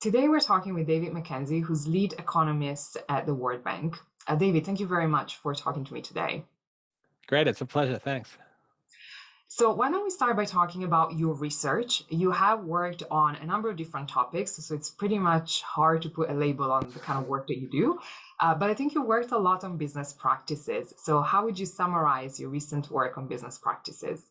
Today, we're talking with David McKenzie, who's lead economist at the World Bank. David, thank you very much for talking to me today. Great, it's a pleasure. Thanks. So, why don't we start by talking about your research? You have worked on a number of different topics, so it's pretty much hard to put a label on the kind of work that you do. But I think you worked a lot on business practices. So, how would you summarize your recent work on business practices?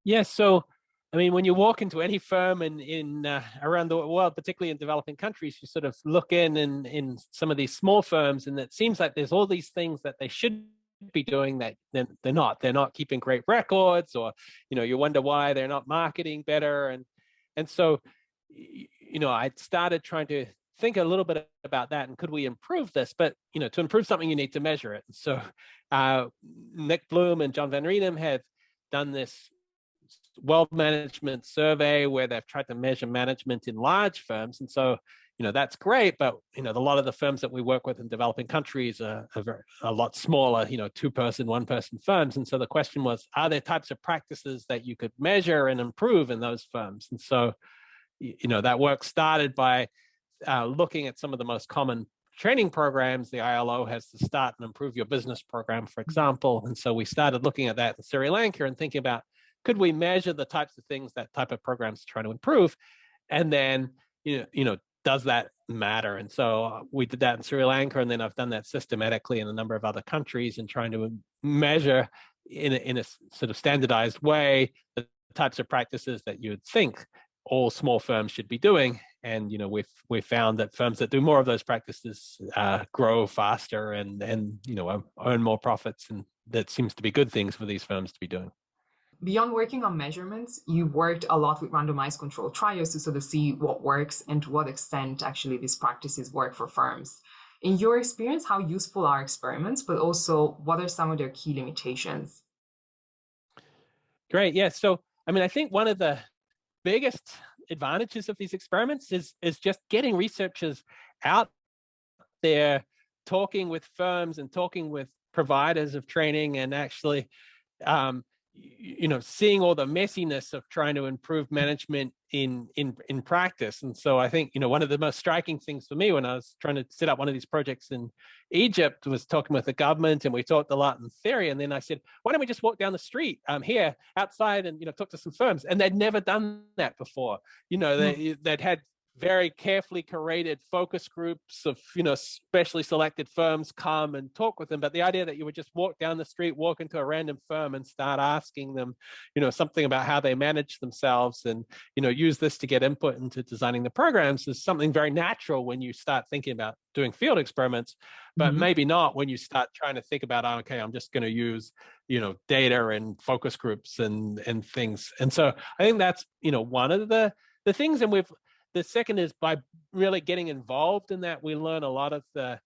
Yes, so I mean, when you walk into any firm in around the world, particularly in developing countries, you sort of look in some of these small firms, and it seems like there's all these things that they should be doing that they're not. They're not keeping great records, or you wonder why they're not marketing better, and so I started trying to think a little bit about that, and could we improve this? But to improve something, you need to measure it. So Nick Bloom and John Van Rienem have done this wealth management survey where they've tried to measure management in large firms. And so, that's great, but, a lot of the firms that we work with in developing countries are a lot smaller, two-person, one-person firms. And so the question was, are there types of practices that you could measure and improve in those firms? And so, that work started by looking at some of the most common training programs. The ILO has the Start and Improve Your Business program, for example. And so we started looking at that in Sri Lanka and thinking about, could we measure the types of things that type of programs try to improve? And then, does that matter? And so we did that in Sri Lanka, and then I've done that systematically in a number of other countries and trying to measure in a sort of standardized way the types of practices that you would think all small firms should be doing. And we've found that firms that do more of those practices grow faster and earn more profits, and that seems to be good things for these firms to be doing. Beyond working on measurements, you worked a lot with randomized controlled trials to sort of see what works and to what extent actually these practices work for firms. In your experience, how useful are experiments, but also what are some of their key limitations? Great. Yeah. So, I mean, I think one of the biggest advantages of these experiments is just getting researchers out there talking with firms and talking with providers of training, and actually seeing all the messiness of trying to improve management in practice. And so I think one of the most striking things for me when I was trying to set up one of these projects in Egypt was talking with the government, and we talked a lot in theory, and then I said, why don't we just walk down the street here outside and talk to some firms? And they'd never done that before. They'd had very carefully curated focus groups of specially selected firms come and talk with them, but the idea that you would just walk down the street, walk into a random firm and start asking them something about how they manage themselves, and use this to get input into designing the programs is something very natural when you start thinking about doing field experiments, but maybe not when you start trying to think about, okay, I'm just going to use data and focus groups and things. And so I think that's one of the things. And the second is, by really getting involved in that, we learn a lot of the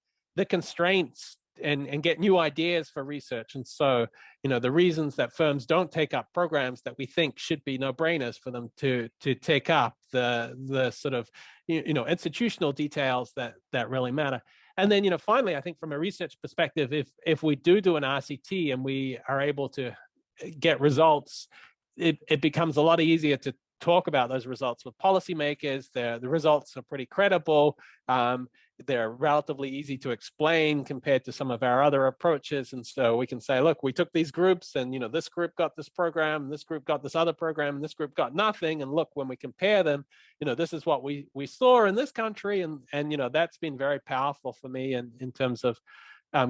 constraints and get new ideas for research. And so, the reasons that firms don't take up programs that we think should be no-brainers for them to take up, the sort of institutional details that really matter. And then, finally, I think from a research perspective, if we do an RCT and we are able to get results, it becomes a lot easier to talk about those results with policymakers. The results are pretty credible. They're relatively easy to explain compared to some of our other approaches. And so we can say, look, we took these groups, and this group got this program, and this group got this other program, and this group got nothing. And look, when we compare them, this is what we saw in this country. And that's been very powerful for me in terms of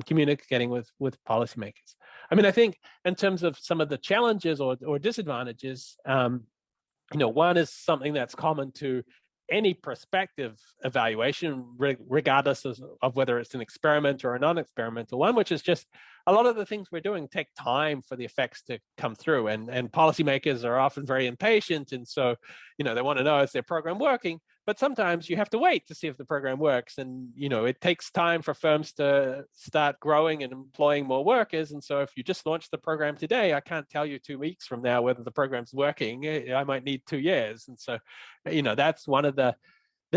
communicating with policymakers. I mean, I think in terms of some of the challenges or disadvantages, one is something that's common to any prospective evaluation, regardless of whether it's an experiment or a non-experimental one, which is just a lot of the things we're doing take time for the effects to come through. And policymakers are often very impatient. And so, they want to know, is their program working? But sometimes you have to wait to see if the program works. And, it takes time for firms to start growing and employing more workers. And so if you just launch the program today, I can't tell you 2 weeks from now whether the program's working. I might need 2 years. And so, that's one of the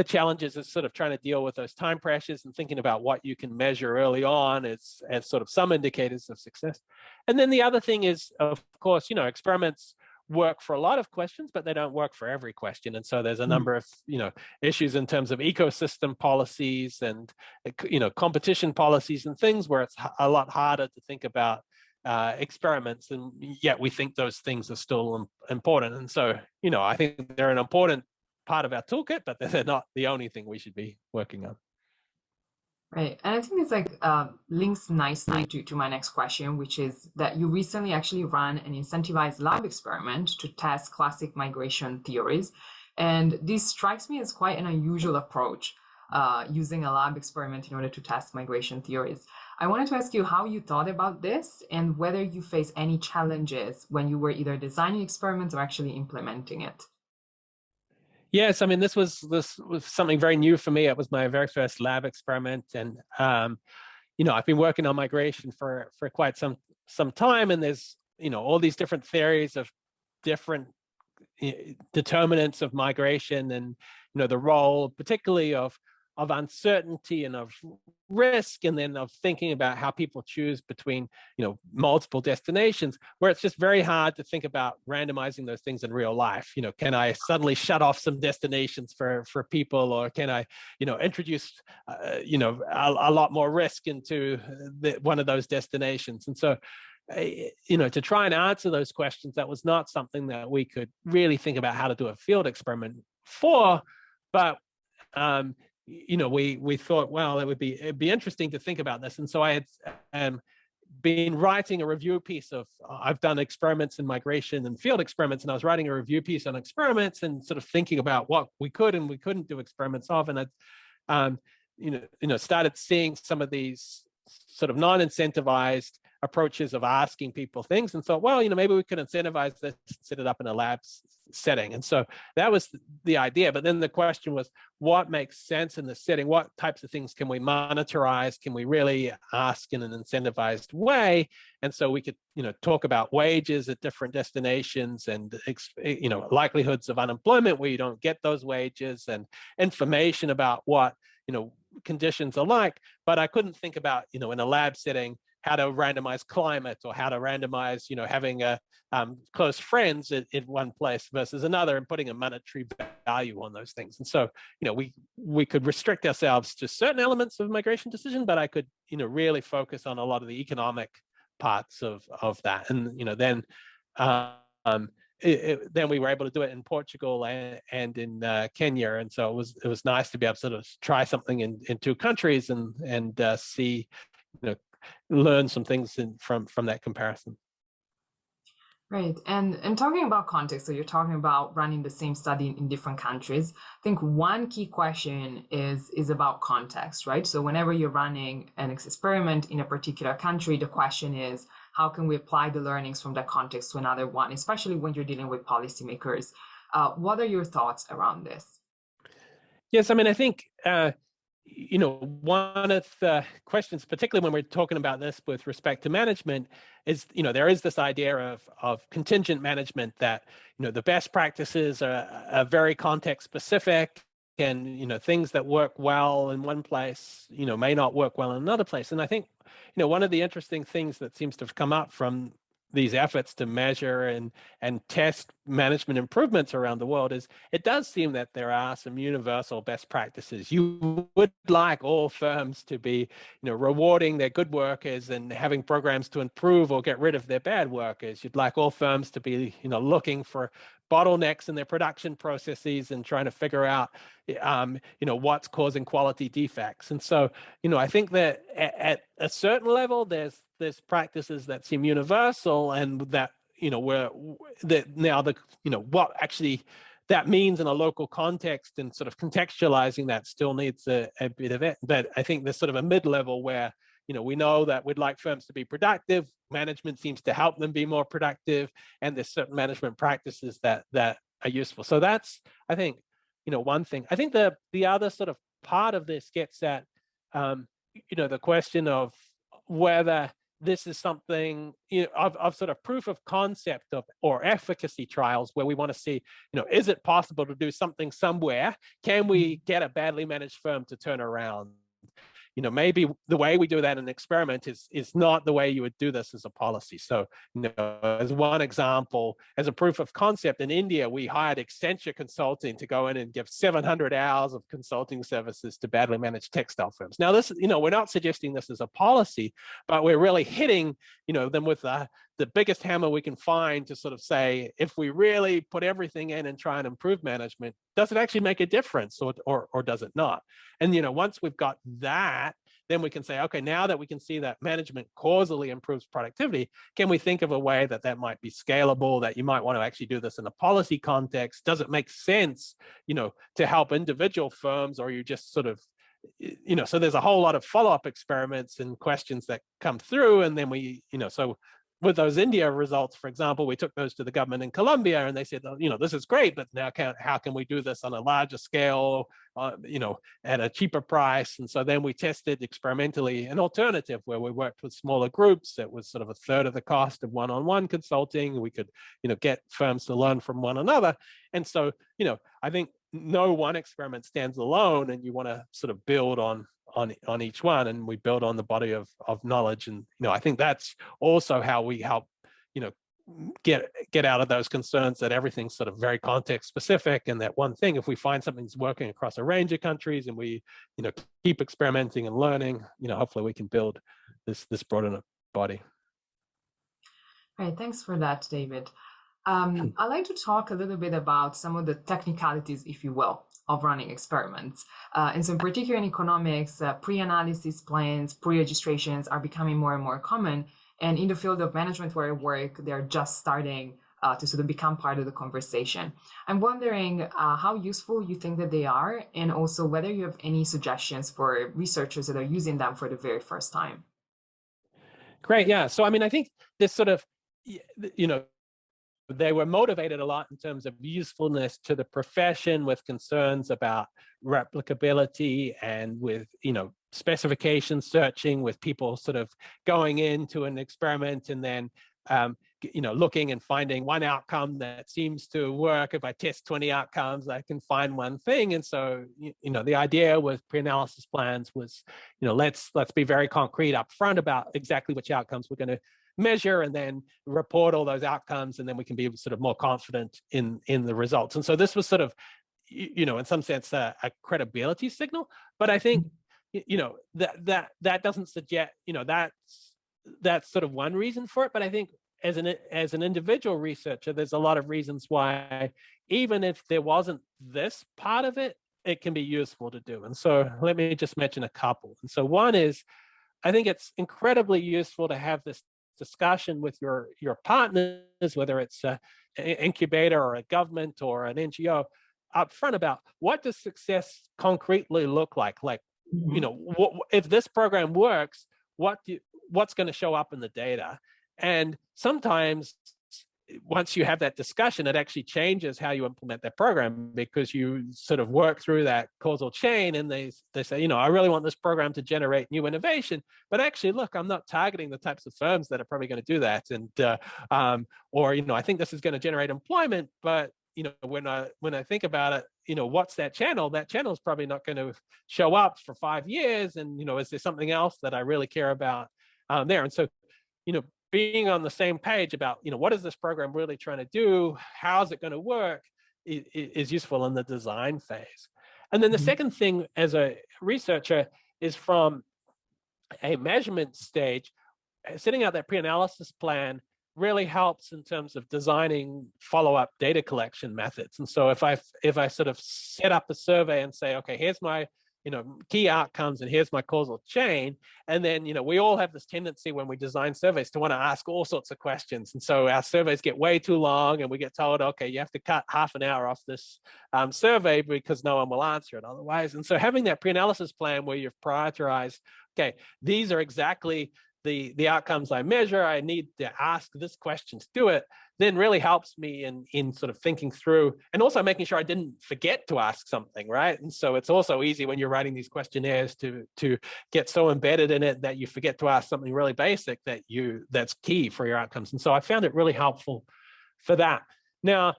challenges, is sort of trying to deal with those time pressures and thinking about what you can measure early on as sort of some indicators of success. And then the other thing is, of course, experiments work for a lot of questions, but they don't work for every question. And so there's a number of, issues in terms of ecosystem policies and, competition policies and things where it's a lot harder to think about experiments, and yet we think those things are still important. And so, I think they're an important part of our toolkit, but they're not the only thing we should be working on. Right. And I think it's like links nicely to my next question, which is that you recently actually ran an incentivized lab experiment to test classic migration theories. And this strikes me as quite an unusual approach, using a lab experiment in order to test migration theories. I wanted to ask you how you thought about this and whether you face any challenges when you were either designing experiments or actually implementing it. Yes, I mean, this was something very new for me. It was my very first lab experiment, and I've been working on migration for quite some time, and there's all these different theories of different determinants of migration, and the role, particularly of uncertainty and of risk, and then of thinking about how people choose between multiple destinations, where it's just very hard to think about randomizing those things in real life. Can I suddenly shut off some destinations for people, or can I introduce a lot more risk into one of those destinations? And so to try and answer those questions, that was not something that we could really think about how to do a field experiment for, but we thought, well, it'd be interesting to think about this. And so I had been writing a review piece of, I've done experiments in migration and field experiments, and I was writing a review piece on experiments and sort of thinking about what we could and we couldn't do experiments of. And I started seeing some of these sort of non-incentivized approaches of asking people things, and thought, well, maybe we could incentivize this, set it up in a lab setting. And so that was the idea. But then the question was, what makes sense in the setting? What types of things can we monitorize? Can we really ask in an incentivized way? And so we could, talk about wages at different destinations, and likelihoods of unemployment where you don't get those wages, and information about what conditions are like. But I couldn't think about, in a lab setting, how to randomize climate, or how to randomize, having close friends in one place versus another, and putting a monetary value on those things. And so, we could restrict ourselves to certain elements of migration decision, but I could, really focus on a lot of the economic parts of that. And, then then we were able to do it in Portugal and in Kenya. And so it was nice to be able to sort of try something in two countries and see, learn some things from that comparison. Right. And talking about context, so you're talking about running the same study in different countries. I think one key question is about context, right? So whenever you're running an experiment in a particular country, the question is, how can we apply the learnings from that context to another one, especially when you're dealing with policymakers? What are your thoughts around this? Yes, I mean, I think one of the questions, particularly when we're talking about this with respect to management, is, there is this idea of contingent management, that, the best practices are very context specific, and, things that work well in one place, may not work well in another place. And I think, one of the interesting things that seems to have come up from these efforts to measure and test management improvements around the world is, it does seem that there are some universal best practices. You would like all firms to be, rewarding their good workers and having programs to improve or get rid of their bad workers. You'd like all firms to be, looking for bottlenecks in their production processes and trying to figure out, what's causing quality defects. And so, I think that at a certain level, there's practices that seem universal, and that, what actually that means in a local context and sort of contextualizing that still needs a bit of it. But I think there's sort of a mid-level where, we know that we'd like firms to be productive. Management seems to help them be more productive, and there's certain management practices that are useful. So that's, I think, one thing. I think the other sort of part of this gets at, the question of whether this is something, of sort of proof of concept or efficacy trials, where we want to see, is it possible to do something somewhere? Can we get a badly managed firm to turn around? maybe the way we do that in an experiment is not the way you would do this as a policy. So, as one example, as a proof of concept, in India, we hired Accenture Consulting to go in and give 700 hours of consulting services to badly managed textile firms. Now, this, we're not suggesting this as a policy, but we're really hitting, them with the biggest hammer we can find to sort of say, if we really put everything in and try and improve management, does it actually make a difference, or does it not? And once we've got that, then we can say, okay, now that we can see that management causally improves productivity, can we think of a way that might be scalable, that you might want to actually do this in a policy context? Does it make sense, to help individual firms, or you just sort of, so there's a whole lot of follow-up experiments and questions that come through, and then we, so with those India results, for example, we took those to the government in Colombia, and they said, this is great, but now how can we do this on a larger scale, at a cheaper price? And so then we tested experimentally an alternative where we worked with smaller groups. It was sort of a third of the cost of one-on-one consulting. We could, get firms to learn from one another. And so, I think no one experiment stands alone, and you want to sort of build on each one, and we build on the body of knowledge. And I think that's also how we help get out of those concerns that everything's sort of very context specific, and that one thing, if we find something's working across a range of countries and we keep experimenting and learning, hopefully we can build this broader body. Right, thanks for that, David. I'd like to talk a little bit about some of the technicalities, if you will, of running experiments. And so in particular in economics, pre-analysis plans, pre-registrations are becoming more and more common. And in the field of management where I work, they're just starting to sort of become part of the conversation. I'm wondering how useful you think that they are, and also whether you have any suggestions for researchers that are using them for the very first time. Great, yeah. So, I think this sort of, they were motivated a lot in terms of usefulness to the profession, with concerns about replicability and with, specification searching, with people sort of going into an experiment and then, looking and finding one outcome that seems to work. If I test 20 outcomes, I can find one thing. And so, the idea with pre-analysis plans was, let's be very concrete up front about exactly which outcomes we're going to measure, and then report all those outcomes, and then we can be sort of more confident in the results. And so this was sort of, in some sense, a credibility signal. But I think, that doesn't suggest, that's sort of one reason for it. But I think as an individual researcher, there's a lot of reasons why, even if there wasn't this part of it, it can be useful to do. And so let me just mention a couple. And so one is, I think it's incredibly useful to have this discussion with your partners, whether it's an incubator or a government or an NGO, up front about what does success concretely look like. Like, if this program works, what's going to show up in the data? And sometimes once you have that discussion, it actually changes how you implement that program, because you sort of work through that causal chain, and they say, I really want this program to generate new innovation, but actually, look, I'm not targeting the types of firms that are probably going to do that. And, or, I think this is going to generate employment, but, when I think about it, what's that channel? That channel is probably not going to show up for 5 years. And, is there something else that I really care about there? And so, being on the same page about, what is this program really trying to do? How's it going to work is useful in the design phase. And then the second thing as a researcher is, from a measurement stage, setting out that pre-analysis plan really helps in terms of designing follow-up data collection methods. And so if I sort of set up a survey and say, okay, here's my key outcomes, and here's my causal chain. And then, we all have this tendency when we design surveys to want to ask all sorts of questions. And so our surveys get way too long, and we get told, okay, you have to cut half an hour off this survey because no one will answer it otherwise. And so having that pre-analysis plan where you've prioritized, okay, these are exactly the outcomes I measure, I need to ask this question to do it, then really helps me in sort of thinking through, and also making sure I didn't forget to ask something, right? And so it's also easy when you're writing these questionnaires to get so embedded in it that you forget to ask something really basic that's key for your outcomes. And so I found it really helpful for that. Now,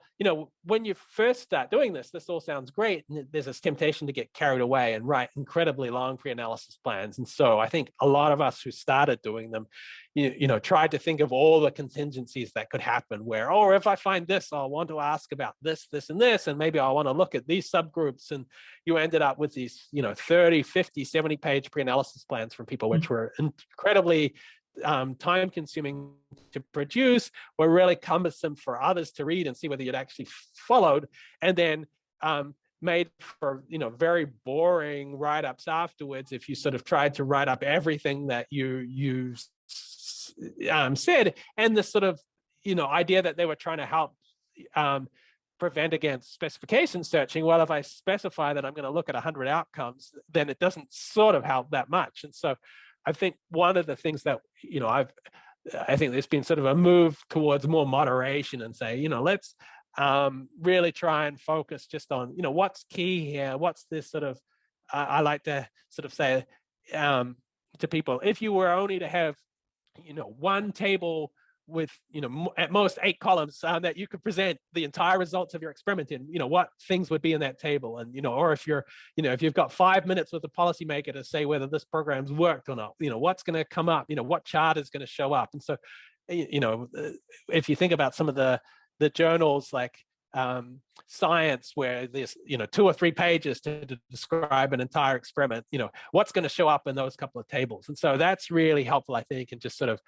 when you first start doing this all sounds great. And there's this temptation to get carried away and write incredibly long pre-analysis plans. And so I think a lot of us who started doing them, tried to think of all the contingencies that could happen where, oh, if I find this, I'll want to ask about this, this, and this, and maybe I'll want to look at these subgroups. And you ended up with these, 30, 50, 70-page pre-analysis plans from people, which were incredibly time consuming to produce, were really cumbersome for others to read and see whether you'd actually followed, and then made for very boring write-ups afterwards if you sort of tried to write up everything that you said. And the sort of idea that they were trying to help prevent against specification searching. Well, if I specify that I'm going to look at 100 outcomes, then it doesn't sort of help that much. And so I think one of the things that, I think there's been sort of a move towards more moderation and say, let's really try and focus just on, what's key here, what's this sort of, I like to sort of say to people, if you were only to have, one table with, at most 8 columns that you could present the entire results of your experiment in, what things would be in that table. And, or if you're, if you've got 5 minutes with a policymaker to say whether this program's worked or not, what's going to come up, what chart is going to show up. And so, if you think about some of the journals like Science, where there's 2 or 3 pages to describe an entire experiment, what's going to show up in those couple of tables. And so that's really helpful, I think, in just sort of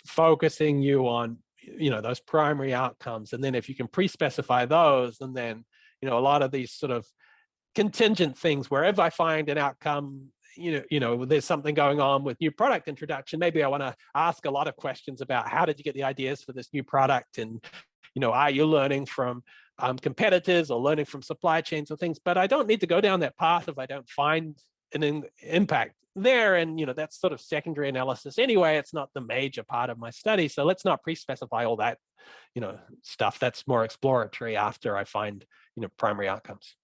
focusing you on those primary outcomes. And then if you can pre-specify those, and then a lot of these sort of contingent things where if I find an outcome, there's something going on with new product introduction, maybe I want to ask a lot of questions about how did you get the ideas for this new product, and are you learning from competitors or learning from supply chains or things. But I don't need to go down that path if I don't find an impact there. And that's sort of secondary analysis anyway. It's not the major part of my study, so let's not pre-specify all that stuff. That's more exploratory after I find primary outcomes.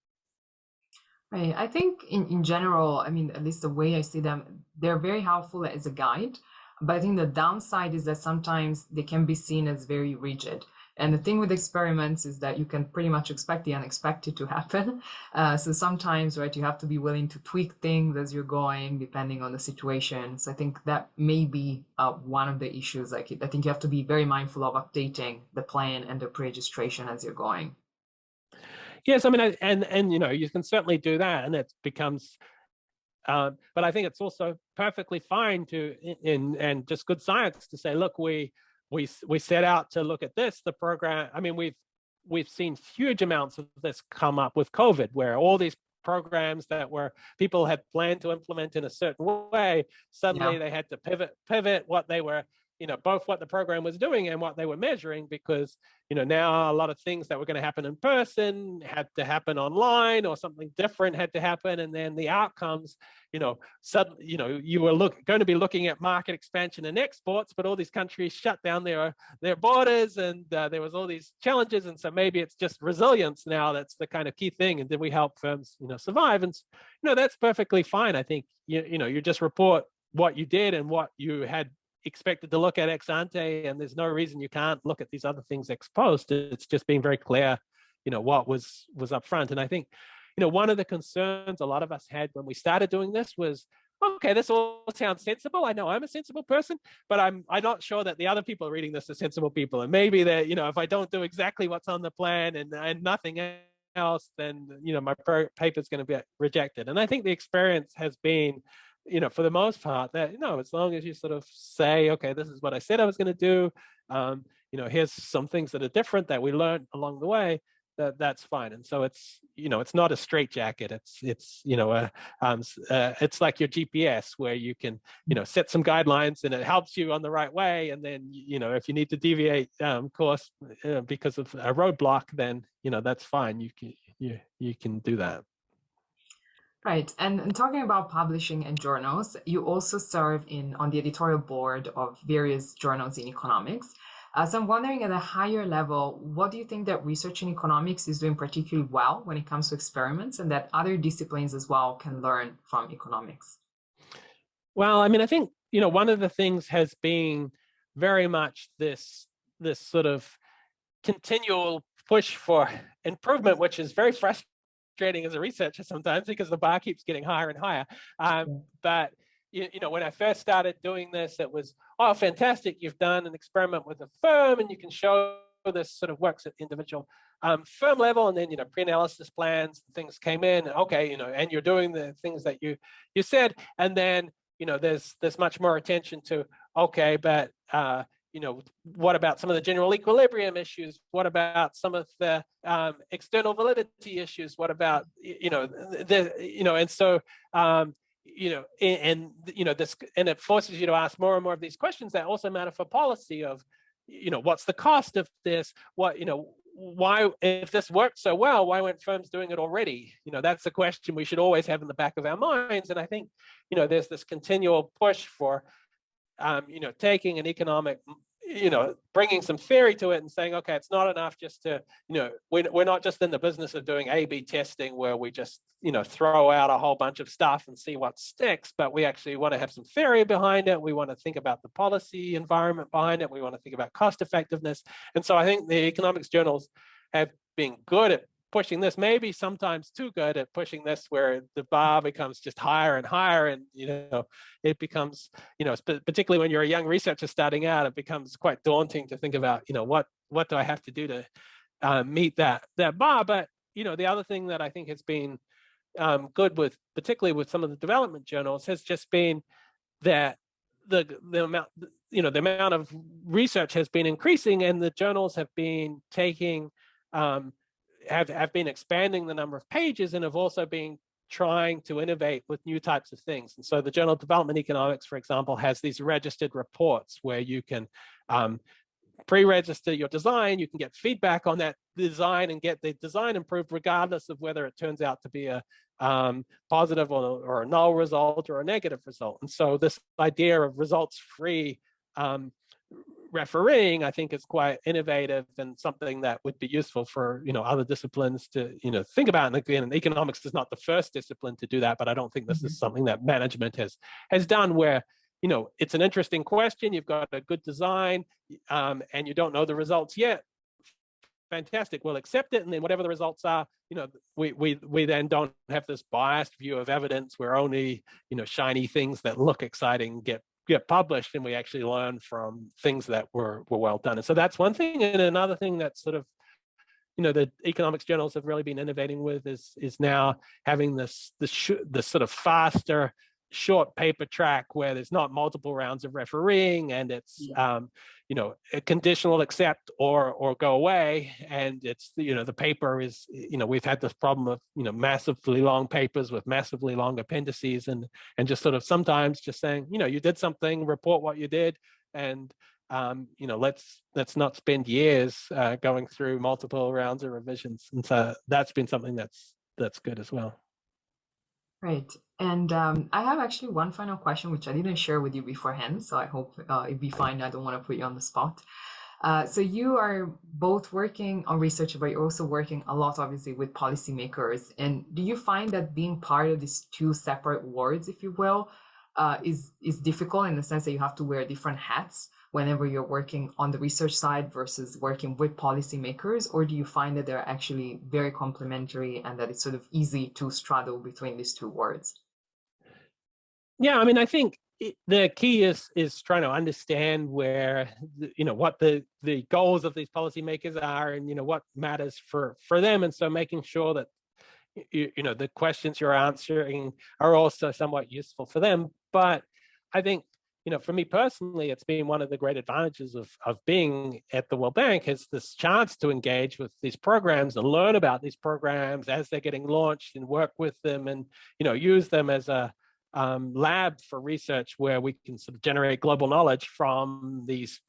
Right. I think in general, I mean, at least the way I see them, they're very helpful as a guide. But I think the downside is that sometimes they can be seen as very rigid. And the thing with experiments is that you can pretty much expect the unexpected to happen. So sometimes, right, you have to be willing to tweak things as you're going, depending on the situation. So I think that may be one of the issues. Like, I think you have to be very mindful of updating the plan and the pre-registration as you're going. Yes, I mean, and you can certainly do that, and it becomes. But I think it's also perfectly fine to, and just good science to say, look, we set out to look at this. The program, I mean, we've seen huge amounts of this come up with COVID, where all these programs that were people had planned to implement in a certain way, suddenly they had to pivot what they were, both what the program was doing and what they were measuring, because now a lot of things that were going to happen in person had to happen online, or something different had to happen. And then the outcomes, suddenly, you were going to be looking at market expansion and exports, but all these countries shut down their borders, and there was all these challenges. And so maybe it's just resilience now that's the kind of key thing. And did we help firms, survive? And that's perfectly fine. I think you just report what you did and what you had expected to look at ex ante, and there's no reason you can't look at these other things ex post. It's just being very clear, what was up front. And I think, one of the concerns a lot of us had when we started doing this was, okay, this all sounds sensible. I know I'm a sensible person, but I'm not sure that the other people reading this are sensible people. And maybe that, if I don't do exactly what's on the plan and nothing else, then, my paper is going to be rejected. And I think the experience has been, for the most part, that as long as you sort of say, okay, this is what I said I was going to do, here's some things that are different that we learned along the way, that's fine. And so it's it's not a straitjacket. It's it's like your GPS, where you can set some guidelines and it helps you on the right way. And then if you need to deviate course because of a roadblock, then that's fine. You can do that. Right. And talking about publishing and journals, you also serve on the editorial board of various journals in economics. So I'm wondering, at a higher level, what do you think that research in economics is doing particularly well when it comes to experiments, and that other disciplines as well can learn from economics? Well, I mean, I think, one of the things has been very much this sort of continual push for improvement, which is very frustrating as a researcher sometimes because the bar keeps getting higher and higher. But when I first started doing this, it was, oh, fantastic, you've done an experiment with a firm and you can show this sort of works at individual firm level, and then pre-analysis plans, things came in, okay, and you're doing the things that you said, and then there's much more attention to, okay, but what about some of the general equilibrium issues? What about some of the external validity issues? What about and so this, and it forces you to ask more and more of these questions that also matter for policy of, what's the cost of this? What, why, if this worked so well, why weren't firms doing it already? That's a question we should always have in the back of our minds. And I think, there's this continual push for, taking an economic, bringing some theory to it and saying, okay, it's not enough just to, we're not just in the business of doing A/B testing where we just, throw out a whole bunch of stuff and see what sticks, but we actually want to have some theory behind it. We want to think about the policy environment behind it. We want to think about cost effectiveness. And so I think the economics journals have been good at pushing this, maybe sometimes too good at pushing this, where the bar becomes just higher and higher, and it becomes, particularly when you're a young researcher starting out, it becomes quite daunting to think about, what do I have to do to meet that bar. But the other thing that I think has been good with, particularly with some of the development journals, has just been that the amount of research has been increasing, and the journals have been taking have been expanding the number of pages, and have also been trying to innovate with new types of things. And so the Journal of Development Economics, for example, has these registered reports where you can pre-register your design, you can get feedback on that design and get the design improved regardless of whether it turns out to be a positive or a null result or a negative result. And so this idea of results-free refereeing, I think, is quite innovative and something that would be useful for other disciplines to think about. And again, economics is not the first discipline to do that, but I don't think this is something that management has done, where it's an interesting question, you've got a good design, and you don't know the results yet. Fantastic, we'll accept it, and then whatever the results are, we then don't have this biased view of evidence where only shiny things that look exciting get published, and we actually learn from things that were well done. And so that's one thing. And another thing that's sort of the economics journals have really been innovating with is now having this sort of faster short paper track where there's not multiple rounds of refereeing, and it's a conditional accept or go away. And it's the paper is we've had this problem of massively long papers with massively long appendices, and just sort of sometimes just saying you did something, report what you did, and let's not spend years going through multiple rounds of revisions. And so that's been something that's good as well. Right. And I have actually one final question, which I didn't share with you beforehand, so I hope it'd be fine. I don't want to put you on the spot. So you are both working on research, but you're also working a lot, obviously, with policymakers. And do you find that being part of these two separate worlds, if you will, is difficult in the sense that you have to wear different hats whenever you're working on the research side versus working with policymakers? Or do you find that they're actually very complementary and that it's sort of easy to straddle between these two worlds? Yeah, I mean, I think the key is trying to understand where what the goals of these policymakers are, and what matters for them, and so making sure that the questions you're answering are also somewhat useful for them. But I think for me personally, it's been one of the great advantages of being at the World Bank, is this chance to engage with these programs and learn about these programs as they're getting launched, and work with them, and use them as a lab for research where we can sort of generate global knowledge from these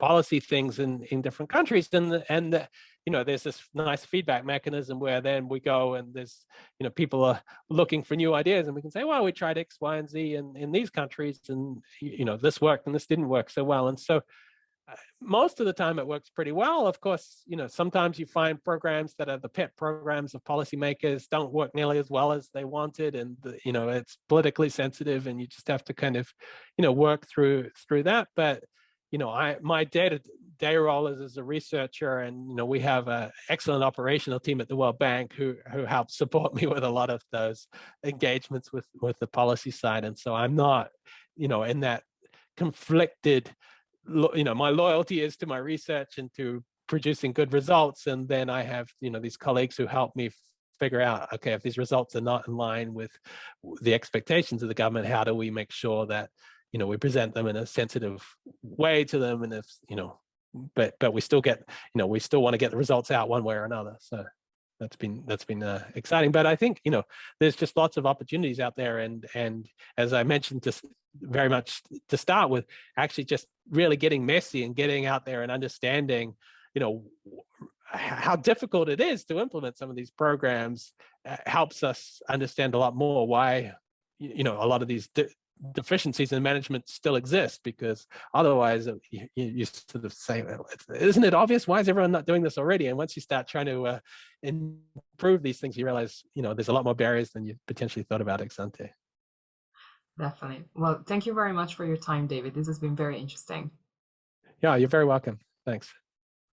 policy things in different countries. And there's this nice feedback mechanism where then we go and there's people are looking for new ideas, and we can say, well, we tried X, Y, and Z in these countries, and this worked and this didn't work so well. And so most of the time it works pretty well. Of course, sometimes you find programs that are the pet programs of policymakers don't work nearly as well as they wanted, and it's politically sensitive, and you just have to kind of work through that. But my day day rollers as a researcher, and we have an excellent operational team at the World Bank who help support me with a lot of those engagements with the policy side. And so I'm not, in that conflicted, my loyalty is to my research and to producing good results, and then I have these colleagues who help me figure out, okay, if these results are not in line with the expectations of the government, how do we make sure that we present them in a sensitive way to them, and if but we still get we still want to get the results out one way or another. So that's been exciting. But I think there's just lots of opportunities out there, and as I mentioned, just very much to start with, actually just really getting messy and getting out there and understanding how difficult it is to implement some of these programs helps us understand a lot more why a lot of these deficiencies in management still exist, because otherwise you sort of say, isn't it obvious? Why is everyone not doing this already? And once you start trying to improve these things, you realize there's a lot more barriers than you potentially thought about ex ante. Definitely. Well, thank you very much for your time, David. This has been very interesting. Yeah, you're very welcome. Thanks.